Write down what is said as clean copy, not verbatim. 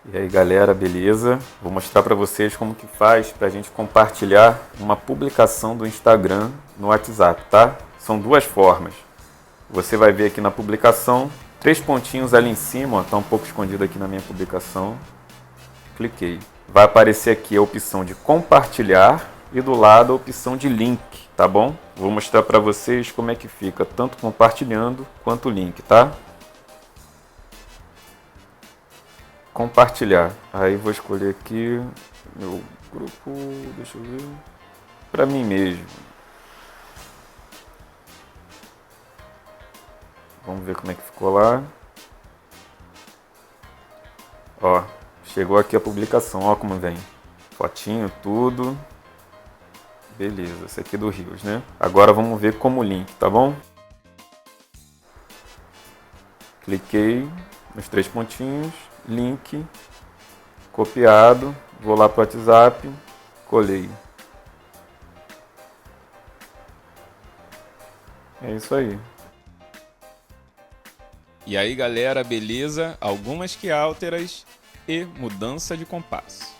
E aí galera, beleza? Vou mostrar para vocês como que faz para a gente compartilhar uma publicação do Instagram no WhatsApp, tá? São duas formas. Você vai ver aqui na publicação, três pontinhos ali em cima, ó, tá um pouco escondido aqui na minha publicação. Cliquei. Vai aparecer aqui a opção de compartilhar e do lado a opção de link, tá bom? Vou mostrar para vocês como é que fica, tanto compartilhando quanto o link, tá? Compartilhar. Aí vou escolher aqui meu grupo, deixa eu ver, para mim mesmo. Vamos ver como é que ficou lá. Ó, chegou aqui a publicação, ó como vem. Fotinho, tudo. Beleza, esse aqui é do Rios, né? Agora vamos ver como link, tá bom? Cliquei nos três pontinhos, link, copiado, vou lá para o WhatsApp, colei. É isso aí. E aí galera, beleza? Algumas quiálteras e mudança de compasso.